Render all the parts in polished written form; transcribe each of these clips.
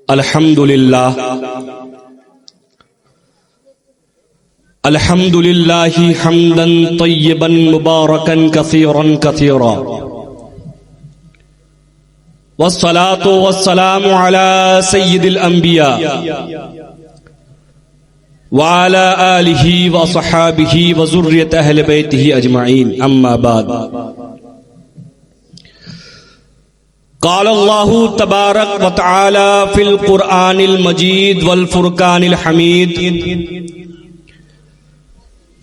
अल्हम्दुलिल्लाह अल्हम्दुलिल्लाहि हम्दन तय्यबन मुबारकन कसीरन कसीरा वस्सलातु वस्सलामु अला सय्यिदिल अंबिया व अला आलिहि व अस्हाबिहि व ज़ुर्रियति अहले बैतिहि अजमईन अम्मा बाद क़ाल अल्लाहु तबारक व तआला फ़िल क़ुरआनिल मजीद वल फ़ुरक़ानिल हमीद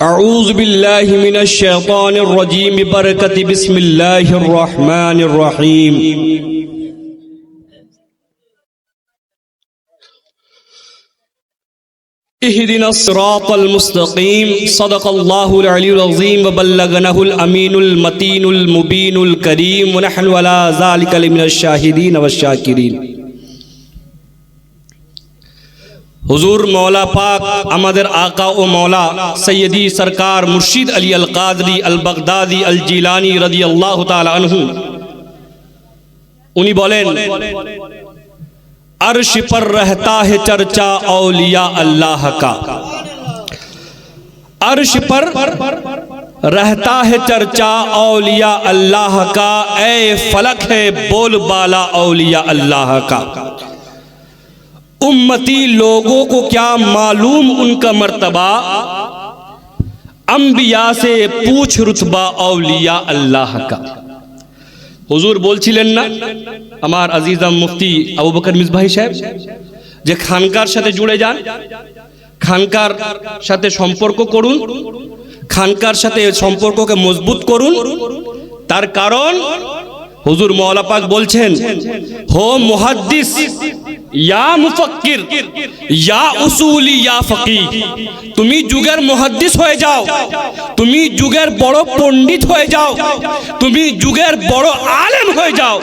अऊज़ु बिल्लाहि मिनश शैतानिर रजीम बरकति बिस्मिल्लाहिर रहमानिर रहीम इहदिनस सिरातल मुस्तकीम सदक़ल्लाहुल अलीयुल अज़ीम व बल्लगनहुल अमीनुल मतीनुल मुबीनुल करीम व नहनु अला ज़ालिका मिनश शाहिदीन व शाकिरीन। हुजूर मौला पाक আমাদের आका ও मौला सैयदी सरकार मुर्शिद अली अल कादरी अल बगदादी अल जिलानी रदियल्लाहु ताला अन्हु उन्हीं बोलें अर्श पर रहता है चर्चा औलिया अल्लाह का, अर्श पर रहता है चर्चा औलिया अल्लाह का, ऐ फलक है बोलबाला औलिया अल्लाह का। उम्मती लोगों को क्या मालूम उनका मर्तबा, अंबिया से पूछ रुतबा औलिया अल्लाह का। हुजूर बोलছিলেন না আমার আজিজাম মুফতি আবু বকর মিসবাহী সাহেব যে খানকার সাথে জুড়ে যান, খানকার সাথে সম্পর্ক করুন, খানকার সাথে সম্পর্ককে মজবুত করুন। তার কারণ হুজুর মওলা পাক বলছেন, হো মুহাদ্দিস ইয়া মুফাক্কির ইয়া উসুলি ইয়া ফকিহ, তুমি যুগের মুহাদ্দিস হয়ে যাও, তুমি যুগের বড় পণ্ডিত হয়ে যাও, তুমি যুগের বড় আলেম হয়ে যাও।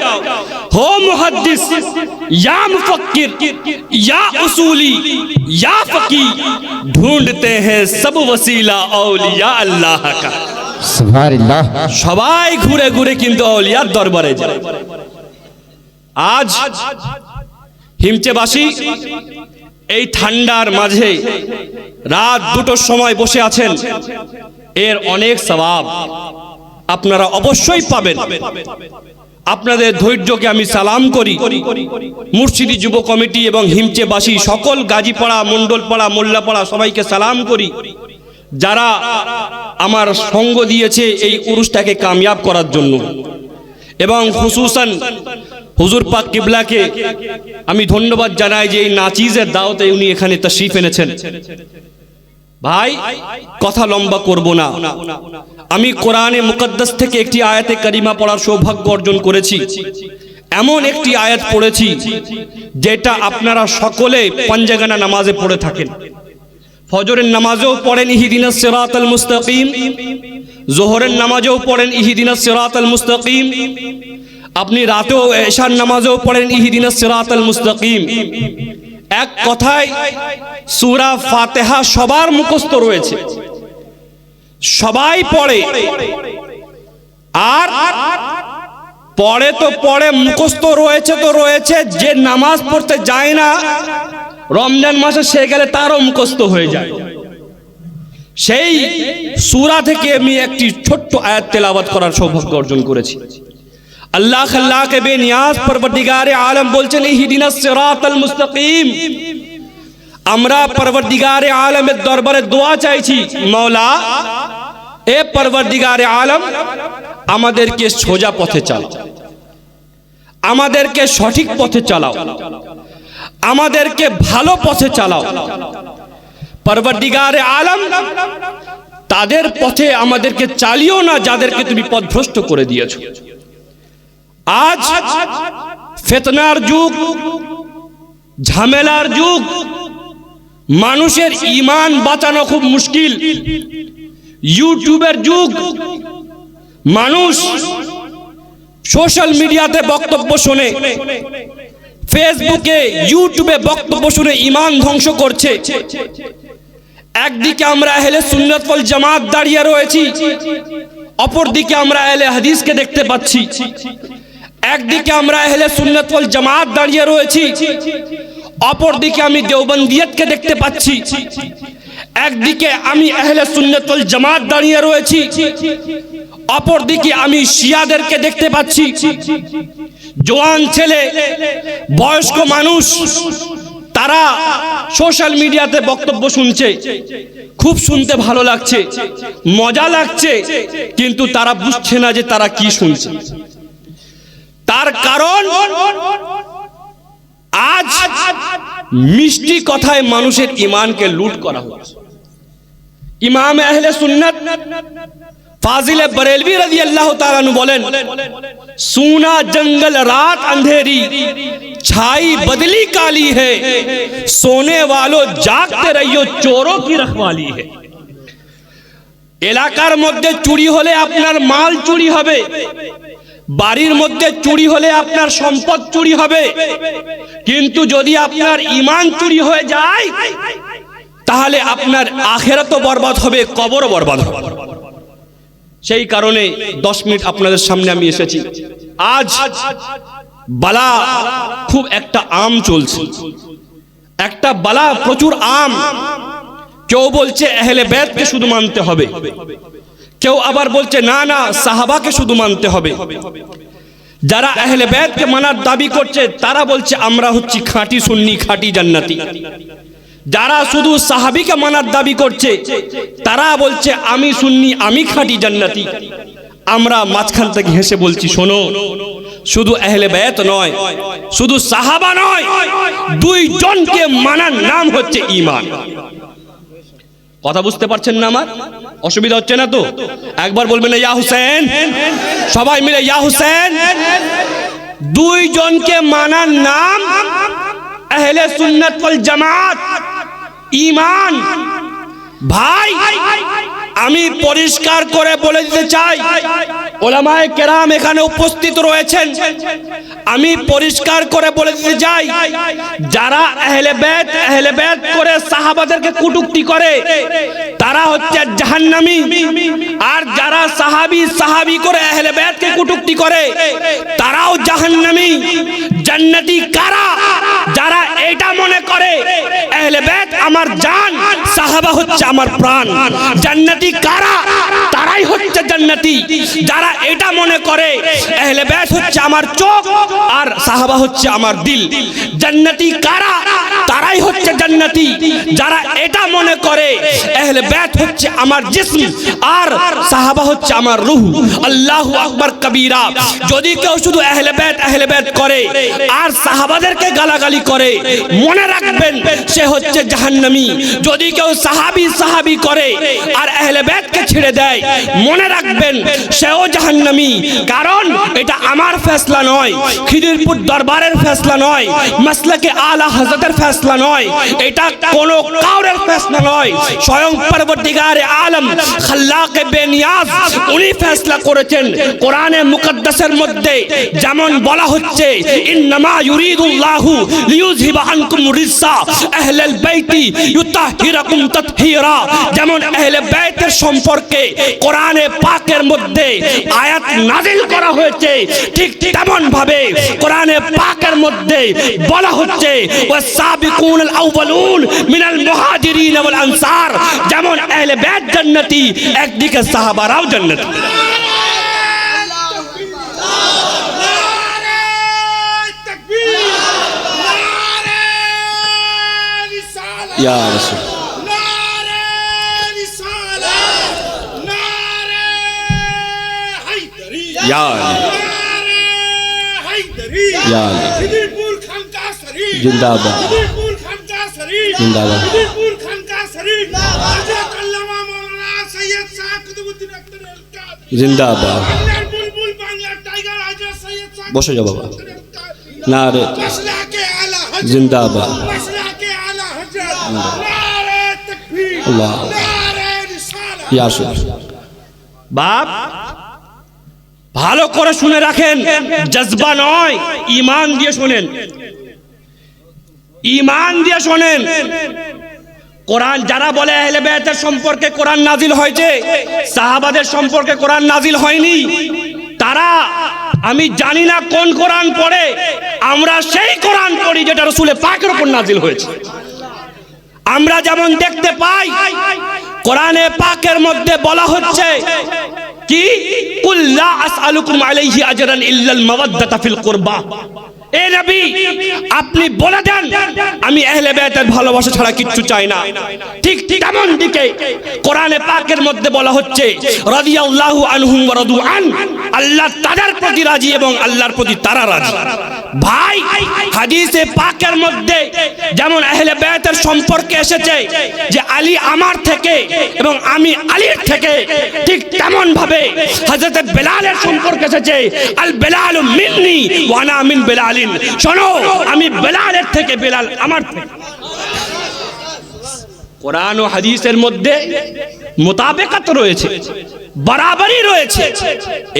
হো মুহাদ্দিস ইয়া মুফাক্কির ইয়া উসুলি ইয়া ফকিহ, ढूंढते हैं सब वसीला औलिया अल्लाह का। সুবহানাল্লাহ। সবাই ঘুরে ঘুরে কিন্তু আউলিয়ার দরবারে যায়। আজ হিমচেবাসী এই ঠান্ডার মাঝে রাত দুটোর সময় বসে আছেন, এর অনেক সওয়াব আপনারা অবশ্যই পাবেন। আপনাদের ধৈর্যকে আমি সালাম করি। মুর্শিদি যুব কমিটি এবং হিমচেবাসী সকল গাজীপাড়া, মণ্ডলপাড়া, মোল্লাপাড়া সবাইকে সালাম করি, যারা আমার সঙ্গ দিয়েছে এই উরুসটাকে কামিয়াব করার জন্য। এবং খুসুসান হুজুর পাক কিবলাকে আমি ধন্যবাদ জানাই যে এই নাচিজের দাওয়াতে উনি এখানে তাশরীফ এনেছেন। ভাই কথা লম্বা করব না, আমি কোরআনে মুকদ্দাস থেকে একটি আয়াতে কারিমা পড়ার সৌভাগ্য অর্জন করেছি। এমন একটি আয়াত পড়েছি যেটা আপনারা সকলে পাঞ্জাগানা নামাজে পড়ে থাকেন। ফজরের নামাজেও পড়েন ইহদিনাস সিরাতাল মুস্তাকিম, যোহরের নামাজেও পড়েন ইহদিনাস সিরাতাল মুস্তাকিম, আপনি রাতেও এশার নামাজেও পড়েন ইহদিনাস সিরাতাল মুস্তাকিম। এক কথায় সূরা ফাতিহা সবার মুখস্থ রয়েছে, সবাই পড়ে। আর পড়ে তো পড়ে, মুখস্থ রয়েছে তো রয়েছে, যে নামাজ পড়তে যায় না রমজান মাসে সে গেলে তারও মুখস্থ হয়ে যায়। সেই সূরা থেকে আমি একটি ছোট্ট আয়াত তেলাওয়াত করার সৌভাগ্য অর্জন করেছি। আল্লাহ খাল্লাকে বেনিয়াজ পরবর্তীগারে আলম বলছেন ইহদিনাস সিরাতাল মুস্তাকিম। আমরা পরবর্তীগারে আলমের দরবারে দোয়া চাইছি, মওলা এ পরবর্তীগারে আলম আমাদেরকে সোজা পথে চালাও, আমাদেরকে সঠিক পথে চালাও, আমাদেরকে ভালো পথে চালাও। পরবর্তীগারে আলম তাদের পথে আমাদেরকে চালিও না যাদেরকে তুমি পথভ্রষ্ট করে দিয়েছো। আজ ফিতনার যুগ, ঝামেলার যুগ, মানুষের ঈমান বাঁচানো খুব মুশকিল। ইউটিউবের যুগ, মানুষ সোশ্যাল মিডিয়াতে বক্তব্য শুনে, ফেসবুকে ইউটিউবে বক্তব্য শুনে ঈমান ধ্বংস করছে। একদিকে আমরা আহলে সুন্নাত ওয়াল জামাত দাঁড়িয়ে রয়েছি, অপরদিকে আমরা আহলে হাদিসকে দেখতে পাচ্ছি। একদিকে আমরা আহলে সুন্নাত ওয়াল জামাত দাঁড়িয়ে রয়েছি, অপরদিকে আমি দেওবন্দিয়তকে দেখতে পাচ্ছি, একদিকে আমি আহলে সুন্নাত ওয়াল জামাত দাঁড়িয়ে রয়েছি, অপরদিকে আমি শিয়াদেরকে দেখতে পাচ্ছি। জওয়ান ছেলে, বয়স্ক মানুষ, তারা সোশ্যাল মিডিয়াতে বক্তব্য শুনছে, খুব শুনতে ভালো লাগছে, মজা লাগছে, কিন্তু তারা বুঝছে না যে তারা কি শুনছে। তার কারণ আজ মিষ্টি কথায় মানুষের ঈমানকে লুট করা হচ্ছে। ইমাম আহলে সুন্নাত फाजिल बरेलवी रजी अल्लाह ताला अन्हु बोलें, सूना जंगल रात अंधेरी, छाई बदली काली है, सोने वालों जागते रहियो, चोरों की रखवाली है। এলাকার মধ্যে চুরি হলে আপনার মাল চুরি হবে, বাড়ির মধ্যে চুরি হলে আপনার সম্পদ চুরি হবে, কিন্তু যদি আপনার ঈমান চুরি হয়ে যায় তাহলে আপনার আখিরাতও বরবাদ হবে, কবরও বরবাদ হবে। সেই কারণে 10 মিনিট আপনাদের সামনে আমি এসেছি। আজ বালা খুব একটা আম চলছে, একটা বালা প্রচুর আম। কেউ বলছে আহলে বাইতকে শুধু মানতে হবে, কেউ আবার বলছে না না সাহাবাকে শুধু মানতে হবে। যারা আহলে বাইতকে মানার দাবি করছে তারা বলছে আমরা হচ্ছি খাঁটি সুন্নি, খাঁটি জান্নাতি। যারা শুধু সাহাবীকে মানার দাবি করছে তারা বলছে আমি সুন্নি, আমি খাঁটি জান্নাতি। আমরা মাঝখান থেকে হেসে বলছি শোনো, শুধু আহলে বাইত নয়, শুধু সাহাবা নয়, দুইজনকে মানার নাম হচ্ছে ঈমান। কথা বুঝতে পারছেন না? আমার অসুবিধা হচ্ছে না তো? একবার বলবেন ইয়া হুসেন, সবাই মিলে ইয়া হুসেন। দুইজনকে মানার নাম আহলে সুন্নাত ওয়াল জামাত, ঈমান। ভাই আমি পরিষ্কার করে বলে দিতে চাই, উলামায়ে কেরাম এখানে উপস্থিত রয়েছেন, আমি পরিষ্কার করে বলে দিতে চাই, যারা আহলে বাইত করে সাহাবাদেরকে কটূক্তি করে তারা হচ্ছে জাহান্নামী, আর যারা সাহাবী করে আহলে বাইতকে কটূক্তি করে তারাও জাহান্নামী। জান্নাতি কারা? যারা এটা মনে করে আহলে বাইত আমার জান, সাহাবা হচ্ছে আমার প্রাণ। জান্নাতি কারা? তারাই হচ্ছে জান্নাতি যারা এটা মনে করে আহলে বাইত হচ্ছে আমার চোখ আর সাহাবা হচ্ছে আমার দিল। জান্নাতি কারা? তারাই হচ্ছে জান্নাতি যারা এটা মনে করে আহলে বাইত হচ্ছে আমার জিসম আর সাহাবা হচ্ছে আমার রূহ। আল্লাহু আকবার কবীরা। যদি কেউ শুধু আহলে বাইত করে আর সাহাবাদেরকে গালাগালি করে, মনে রাখবেন সে হচ্ছে জাহান্নামী। যদি কেউ সাহাবী করে আর আহলে বাইতকে ছেড়ে দেয়, মনে রাখবেন সেও জাহান্নামী। কারণ এটা আমার ফয়সালা নয়, খিদিরপুর দরবারের ফয়সালা নয়, মাসলাকে আলা হযরতের ফয়সালা নয়, এটা কোন কাউরের ফয়সালা নয়। স্বয়ং পরবর্তীগারে আলম খাল্লাকে বেনিয়াজ উনি ফয়সালা করেছেন। কোরআনে মুকদ্দাসের মধ্যে যেমন বলা হচ্ছে ইন্নামা ইউরিদুল্লাহু লিইউযহিবা আনকুম রিজসা আহলাল বাইতি ইউতাহিরাকুম তাতহীরা, যেমন আহলে বাইতের সম্পর্কে কোরআনে পাকের মধ্যে আয়াত নাযিল করা হয়েছে, ঠিক তেমন ভাবে কোরআনে পাকের মধ্যে বলা হচ্ছে ওয়াসাবিকুনাল আউয়ালুন মিনাল মুহাজিরিন ওয়াল আনসার, যেমন আহলে বাইত জান্নাতি একদিকে সাহাবারাও জান্নাতি। ইয়া রাসূল या या जिंदाबाद जिंदाबाद जिंदाबाद। বসে যাও বাবা। নারে জিন্দাবাদ। আল্লাহ ইয়া রাসূল। বাপ ভালো করে শুনে রাখেন, জজবা নয়, ঈমান দিয়ে শুনেন, ঈমান দিয়ে শুনেন। কোরআন যারা বলে আহলে বাইতের সম্পর্কে কোরআন নাজিল হয়েছে, সাহাবাদের সম্পর্কে কোরআন নাজিল হয়নি, তারা আমি জানি না কোন কোরআন পড়ে, আমরা সেই কোরআন পড়ি। করি যেটা রাসূল পাকের উপর নাজিল হয়েছে। আমরা যেমন দেখতে পাই কোরআনে পাকের মধ্যে বলা হচ্ছে কি, কুল লা আসআলুকুম আলাইহি আজরান ইল্লাল মাওয়াদ্দাতা ফিল কুরবা। এ নবী, আপনি বলে দেন আমি আহলে বাইতের ভালোবাসা ছাড়া কিচ্ছু চাই না। ঠিক তেমন দিকে কোরআনে পাকের মধ্যে বলা হচ্ছে রাদিয়াল্লাহু আনহুম ওয়া রাদু আন, আল্লাহ তাদের প্রতি রাজি এবং আল্লাহর প্রতি তারা রাজি। ভাই, হাদিসে পাকের মধ্যে যেমন আহলে বাইতের সম্পর্কে এসেছে যে আলী আমার থেকে এবং আমি আলীর থেকে, ঠিক তেমন ভাবে হযরত বেলালের সম্পর্কে এসেছে আল বেলালু মিন্নি ওয়া আনা মিন বেলাল। শোনো, আমি বেলালের থেকে, বেলাল আমার থেকে। কোরআন ও হাদিসের মধ্যে মোতাবেকাত রয়েছে, বরাবরই রয়েছে।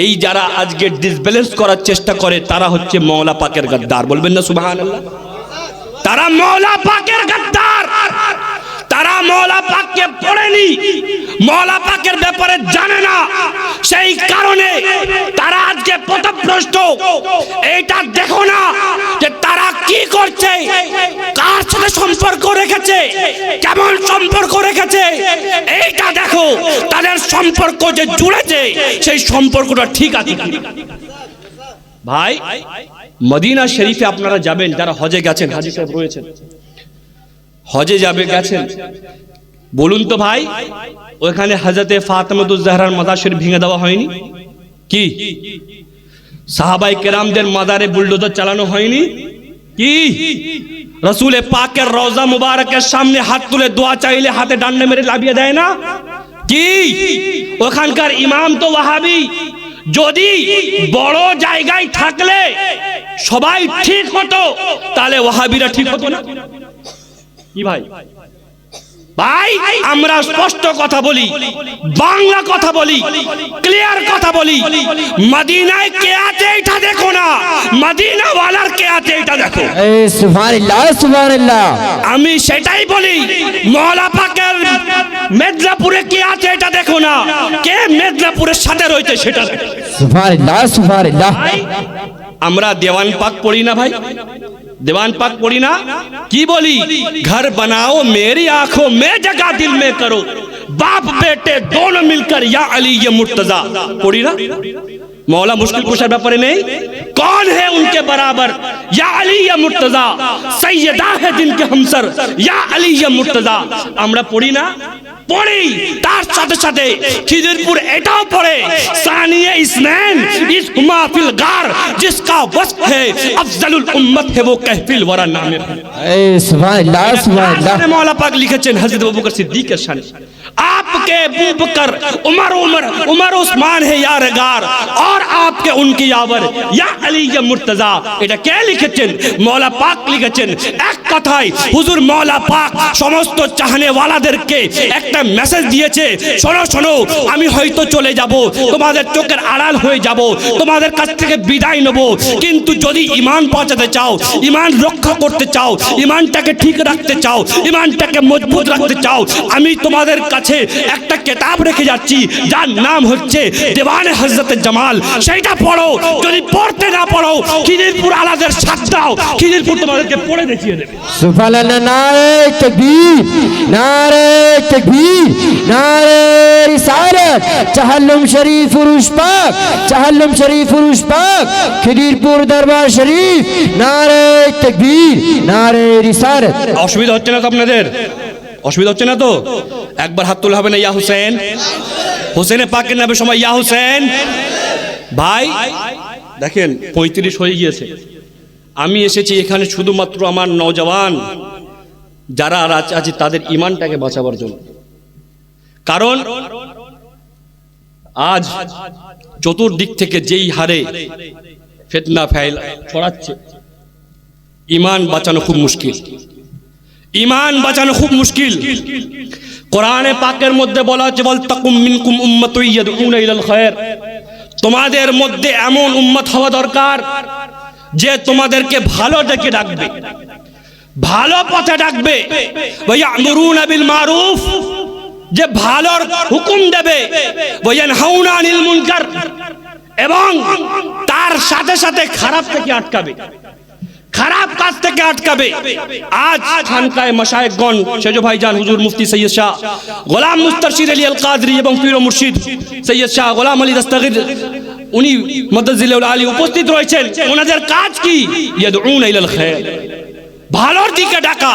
এই যারা আজকে ডিসব্যালেন্স করার চেষ্টা করে তারা হচ্ছে মওলা পাকের গাদ্দার। বলবেন না সুবহানাল্লাহ? তারা মওলা পাকের গাদ্দার। তারা মওলা পাককে পড়েনি, মওলা পাকের ব্যাপারে জানে না, সেই কারণে তারা আজকে পথভ্রষ্ট। এইটা দেখো না যে তারা কি করছে, কার সাথে সম্পর্ক রেখেছে, কেমন সম্পর্ক রেখেছে। এইটা দেখো, তাদের সম্পর্ক যে জুড়েছে সেই সম্পর্কটা ঠিক আছে। ভাই, মদিনা শরীফে আপনারা যাবেন, যারা হজে গেছেন, হাজী সাহেব রয়েছেন, হজে গেছেন, বলুন তো ভাই, ওখানে হযরতে ফাতেমাতুজ জাহরার মাজার শরীফ ভেঙে দেওয়া হয়নি? কি সাহাবায়ে কেরামদের মাজারে বুলডোজার চালানো হয়নি? কি রাসূল পাকের রওজা মুবারকের সামনে হাত তুলে দোয়া চাইলে হাতে ডান্ডা মেরে লাফিয়ে দেয় না? কি ওখানকার ইমাম তো ওয়াহাবি। যদি বড় জায়গায় থাকলে সবাই ঠিক হতো, তাহলে ওয়াহাবিরা ঠিক হতো না? কি ভাই? ভাই, আমরা স্পষ্ট কথা বলি, বাংলা কথা বলি, ক্লিয়ার কথা বলি। মদিনায় কে আছে এটা দেখো না, মদিনা ওয়ালার কে আছে এটা দেখো। সুবহানাল্লাহ, সুবহানাল্লাহ। আমি সেটাই বলি, মওলা পাকের মেদিনীপুরে কে আছে এটা দেখো না, কে মেদিনীপুরের সাথে রয়েছে সেটা দেখো। সুবহানাল্লাহ, সুবহানাল্লাহ। আমরা দেওয়ান পাক পড়ি না ভাই? दीवान पाक पढ़ी ना, की बोली, घर बनाओ मेरी आंखों में, जगह दिल में करो, बाप बेटे दोनों मिलकर या अली ये मुर्तजा। पढ़ी ना? मौला मुश्किल कुशा ব্যাপারে নেই, कौन है उनके बराबर, या अली या मुर्तजा, सैयदा है जिनके हमसर, या अली या मुर्तजा। আমরা পড়ি না? পড়ি। তার সাথে সাথে খিদিরপুর এটাও পড়ে, সানিয়ে ইসনাইন ইসমা ফিল গার, जिसका वस्फ है अफजलुल उम्मत है वो कहफिल वरा नाम है। सुभान अल्लाह, सुभान अल्लाह। मौला पाक लिखेছেন हजरत अबू बकर सिद्दीक के शान, आपके अबू बकर उमर उस्मान है यार गार, और आपके उनकी यावर या अली या मुर्तजा। এটা কে লিখেছেন? মওলা পাক লিখেছেন। এক কথায় হুজুর মওলা পাক সমস্ত চাহনে ওয়ালাদেরকে একটা মেসেজ দিয়েছে, শোনো শোনো, আমি হয়তো চলে যাব, তোমাদের চোখের আড়াল হয়ে যাব, তোমাদের কাছ থেকে বিদায় নেব, কিন্তু যদি ঈমান বাঁচাতে চাও, ঈমান রক্ষা করতে চাও, ঈমানটাকে ঠিক রাখতে চাও, ঈমানটাকে মজবুত রাখতে চাও, আমি তোমাদের কাছে একটা কিতাব রেখে যাচ্ছি যার নাম হচ্ছে দেওয়ানে হযরত জামাল। সেইটা পড়ো, যদি পড়তে না পারো খিদিরপুর আলাদের সাথ দাও, খিদিরপুর তোমাদেরকে পড়ে দেখিয়ে দেবে। সুবহানাল্লাহ, নারে তাকবীর, নারে তাকবীর, নারে রিসালাত। চাহাল্লুম শরীফ উরুশ পাক, চাহাল্লুম শরীফ উরুশ পাক, খিদিরপুর দরবার শরীফ, নারে তাকবীর, নারে রিসালাত। অসুবিধা হচ্ছে না তো আপনাদের? অসুবিধা হচ্ছে না তো? একবার হাত তোলা হবে না? ইয়া হুসেন, হুসেনে পাকের নামে সময় ইয়া হুসেন। ভাই দেখেন 35 হয়ে গিয়েছে, আমি এসেছি এখানে শুধুমাত্র আমার নওজওয়ান যারা আছে তাদের ঈমানটাকে বাঁচাবার জন্য। কারণ আজ চতুর্দিক থেকে যেই হারে ফিতনা ছড়াচ্ছে, ঈমান বাঁচানো খুব মুশকিল, ঈমান বাঁচানো খুব মুশকিল। কোরআনে পাকের মধ্যে বলা হচ্ছে, বল তাকুম মিনকুম উম্মাতুন ইয়াদউনা ইলাল খায়র, তোমাদের মধ্যে এমন উম্মত হওয়া দরকার যে তোমাদেরকে ভালো ডেকে ডাকবে, ভালো পথে ডাকবে, ওয়া ইয়ামুরুনা বিল মারুফ, যে ভালোর হুকুম দেবে, ওয়া ইয়ানহাউনা আনিল মুনকার, এবং তার সাথে সাথে খারাপ থেকে আটকাবে, খারাপ কাজ থেকে কাকে আটকাবে? আজ খানকায় মাশায়েখগণ সেজো ভাইজান হুজুর মুফতি সৈয়দ শাহ গোলাম মুস্তারশিদ আলী আল কাদরি এবং পীর ও মুর্শিদ সৈয়দ শাহ গোলাম আলী দস্তগীর উনি মাদ্দাজিলুল আলী উপস্থিত রয়েছেন। ওনাদের কাজ কি? ইয়াদউনা ইলাল খায়র, ভালোর দিকে ডাকা।